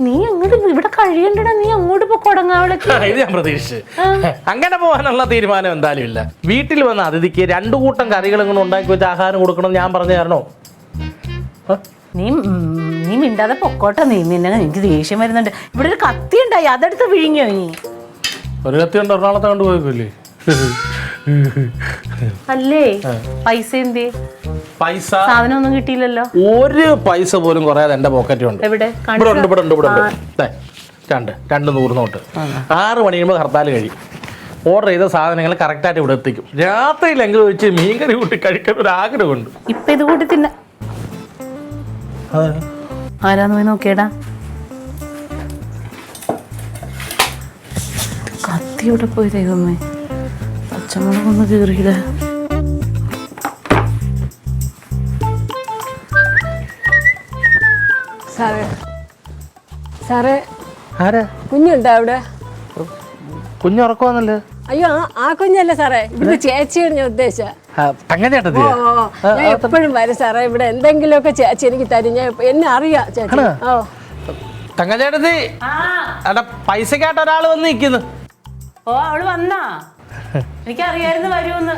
നീ അങ്ങോട്ട് ഇവിടെ കഴിയണ്ടടാ, നീ അങ്ങോട്ട് കൊടങ്ങാവിളക്ക്. ഇത് ഞാൻ പ്രതീക്ഷിച്ചു. അങ്ങനെ പോകാനുള്ള തീരുമാനം എന്തായാലും ഇല്ല. വീട്ടിൽ വന്ന അതിഥിക്ക് 2 കൂട്ടം കറികൾ ഇങ്ങനെ ഉണ്ടാക്കി വെച്ച് ആഹാരം കൊടുക്കണം ഞാൻ പറഞ്ഞു തരണോ? നീ മിണ്ടാതെ പൊക്കോട്ടെ. എനിക്ക് ദേഷ്യം വരുന്നുണ്ട്. ഇവിടെ ഒരു കത്തി ഉണ്ടായി, അതെടുത്ത് വിഴുങ്ങിയോ നീ? ഒരു കത്തി ഉണ്ട്, എറണാകുളത്തെ കണ്ടു പോയല്ലേ? അല്ലേ പൈസ എന്തേ? പൈസ സാധനം ഒന്നും കിട്ടിയില്ലല്ലോ. ഒരു പൈസ പോലും കുറയാതെ എന്റെ പോക്കറ്റിലുണ്ട്. എവിടെ? രണ്ട് 100 നോട്ട്. 6 മണി കഴിയുമ്പോൾ ഹർത്താൽ കഴിയും. ഓർഡർ ചെയ്ത സാധനങ്ങൾ കറക്റ്റായിട്ട് ഇവിടെ എത്തിക്കും. രാത്രിയിലെങ്കിലും വെച്ച് മീൻകറി കൂട്ടി കഴിക്കാൻ ഒരു ആഗ്രഹമുണ്ട്. ഇപ്പൊ ഇത് കൂട്ടി തിന്ന ആരാന്ന് പോയി നോക്കിയടാ. കത്തിയോടെ പോയി ദൈവമേ, പച്ചമുളകൊന്ന് കീറിയില്ല. സാറേ ആരാ? കുഞ്ഞുണ്ടോ അവിടെ? കുഞ്ഞുറക്കുവാന്നല്ലേ? അയ്യോ ആ കുഞ്ഞല്ലേ സാറേ, ഇവിടെ ചേച്ചിയാണ് ഞാൻ ഉദ്ദേശിച്ച. ഞാൻ എപ്പോഴും വരും സാറേ ഇവിടെ. എന്തെങ്കിലുമൊക്കെ ചേച്ചി എനിക്ക് തരും. ഞാൻ എന്നെ അറിയാം ചേച്ചി. തങ്കച്ചേട്ടത്തി, പൈസക്കായിട്ട് ഒരാൾ വന്ന് നിൽക്കുന്നു. ഓ, അവള് വന്നാ? എനിക്കറിയായിരുന്നു വരുമെന്ന്.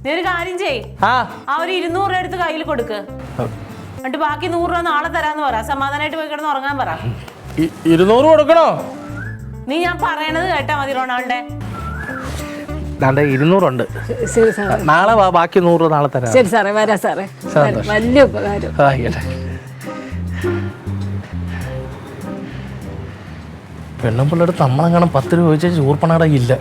നീ ഒരു കാര്യം ചെയ്, ആ ഒരു 200 രൂപ എടുത്ത് കയ്യിൽ കൊടുക്ക്. എന്നിട്ട് ബാക്കി 100 രൂപ നാളെ തരാന്ന് പറ. സമാധാനമായിട്ട് പോയി കിടന്ന് ഉറങ്ങാൻ പറ. 200 കൊടുക്കണോ? നീ ഞാൻ പറയണത് കേട്ടാ മതി റൊണാൾഡേ. 200 ഉണ്ട്. നാളെ ബാക്കി 100 രൂപ നാളെ തരാം. ശരി സാറേ, വരാം സാറേ. വലിയ ഉപകാരം. പെണ്ണുമ്പിള്ളടുത്ത് നമ്മളെങ്ങനെ 10 രൂപ ചോദിച്ചാൽ ചൂർപ്പണട ഇല്ല.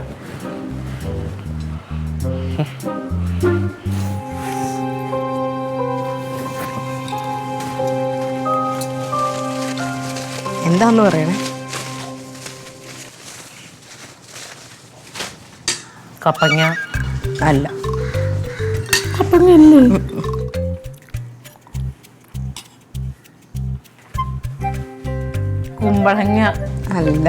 എന്താന്ന് പറയണേ? കപ്പങ്ങ അല്ല. കപ്പങ്ങ അല്ലേ? കുമ്പളങ്ങ അല്ല.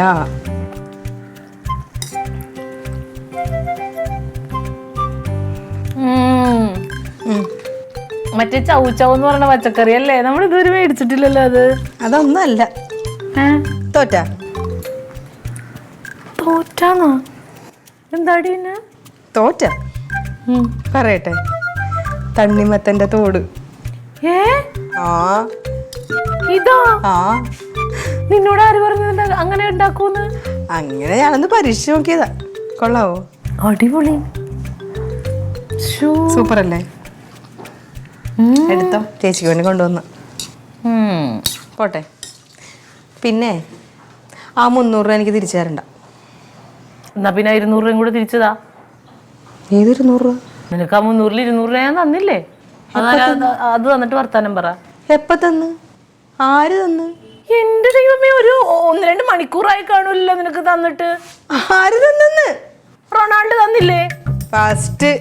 മറ്റേ ചൗച്ചവെന്ന് പറഞ്ഞ പച്ചക്കറി അല്ലേ? നമ്മൾ ഇതുവരെ മേടിച്ചിട്ടില്ലല്ലോ അത്. അതൊന്നും അല്ല. തോറ്റാന്നോ? എന്താടി തോറ്റ? പറയട്ടെ, തണ്ണിമത്തന്റെ തോട്. ഇതോ? നിന്നോട് ആര് പറഞ്ഞത് അങ്ങനെ ഉണ്ടാക്കൂന്ന്? അങ്ങനെ ഞാനൊന്ന് പരീക്ഷിച്ച് നോക്കിയതാ. കൊള്ളാവോ? അടിപൊളി, സൂപ്പർ അല്ലേ? എടുത്തോ, ചേച്ചിക്ക് വേണ്ടി കൊണ്ടുവന്ന. പോട്ടെ. പിന്നെ ആ 300 രൂപ എനിക്ക് തിരിച്ചു തരണ്ട. എന്നാ പിന്നെ 200 രൂപയും കൂടെ തിരിച്ചതാ. ഏത് 200 രൂപ? നിനക്ക് ആ 300-ൽ 200 രൂപ ഞാൻ തന്നില്ലേ? അത് തന്നിട്ട് വർത്താനം പറ. എപ്പ തന്ന്? ആര് തന്ന്? എന്റെ ദൈവമേ, ഒരു 1-2 മണിക്കൂറായി കാണൂല്ലോ നിനക്ക് തന്നിട്ട്. ആര് തന്നെന്ന്? റൊണാൾഡ് തന്നില്ലേ? ഫസ്റ്റ്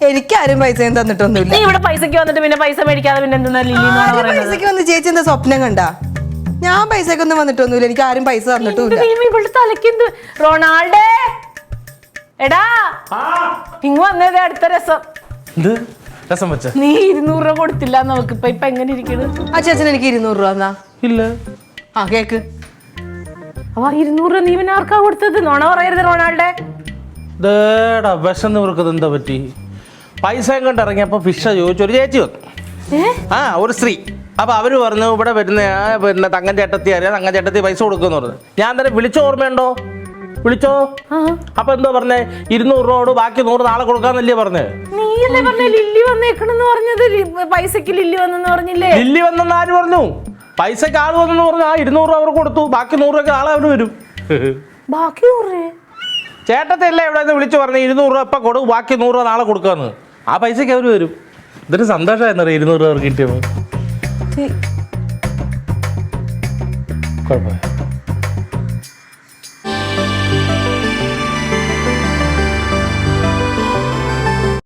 എനിക്കാരും പൈസ തന്നിട്ടൊന്നുമില്ല. നീ ഇവിടെ പൈസക്ക് വന്നിട്ട് പിന്നെ പൈസ മേടിക്കാതെ പിന്നെ എന്താ പൈസക്ക് വന്ന് ചേച്ചി എന്താ സ്വപ്നം കണ്ടാ? ഞാൻ പൈസക്കൊന്നും വന്നിട്ടൊന്നുമില്ല. എനിക്ക് ആരും പൈസ തന്നിട്ടില്ല. തലക്കെന്ത് റൊണാൾഡേ? എടാ ഇങ്ങ് വന്നതേ അടുത്ത രസം. നീ 200 രൂപ കൊടുത്തില്ല നമുക്ക്. ഇപ്പൊ എങ്ങനെ ഇരിക്കണ്? ആ ചേച്ചൻ എനിക്ക് 200 രൂപ എന്നാ? ഇല്ല. ആ കേക്ക്. അപ്പൊ 200 രൂപ നീ പിന്നെ ആർക്കാ കൊടുത്തത്? നോണ പറയരുത് റൊണാൾഡേ. വിശന്ന് ഇവർക്കത് എന്താ പറ്റി? പൈസ കൊണ്ട് ഇറങ്ങിയപ്പോ ഫിഷ ചോദിച്ചു ഒരു ചേച്ചി വന്നു. ഒരു സ്ത്രീ. അപ്പൊ അവര് പറഞ്ഞു ഇവിടെ പിന്നെ തങ്ങൻ ചേട്ടത്തി അറിയാം, തങ്ങൻ ചേട്ടത്തി പൈസ കൊടുക്കുമെന്ന് പറഞ്ഞു. ഞാൻ തന്നെ വിളിച്ചോ, ഓർമ്മയുണ്ടോ? വിളിച്ചോ? അപ്പൊ എന്തോ പറഞ്ഞേ? 200 രൂപയോട് ബാക്കി 100 നാളെ കൊടുക്കാന്നല്ലേ പറഞ്ഞേ? നീയല്ലേ പറഞ്ഞേ ലില്ലി വന്നേക്കണെന്ന് പറഞ്ഞത്? പൈസക്ക് ലില്ലി വന്നെന്ന് പറഞ്ഞില്ലേ? ലില്ലി വന്നെന്ന് ആര് പറഞ്ഞു? പൈസക്ക് ആള് വന്നെന്ന് പറഞ്ഞു. ആ 200 രൂപ അവർ കൊടുത്തു. ബാക്കി 100 രൂപ ആളെ അവര് വരും. ബാക്കി 100 രൂപ ചേട്ടത്തെ അല്ലേ ഇവിടെ നിന്ന് വിളിച്ചു പറഞ്ഞു 200 രൂപ ഇപ്പം കൊടുക്കും, ബാക്കി 100 രൂപ നാളെ കൊടുക്കാന്ന്. ആ പൈസക്ക് അവർ വരും. ഇതൊരു സന്തോഷമായിരുന്നറിയാം 200 രൂപ അവർക്ക് കിട്ടിയപ്പോൾ. കുഴപ്പമില്ല.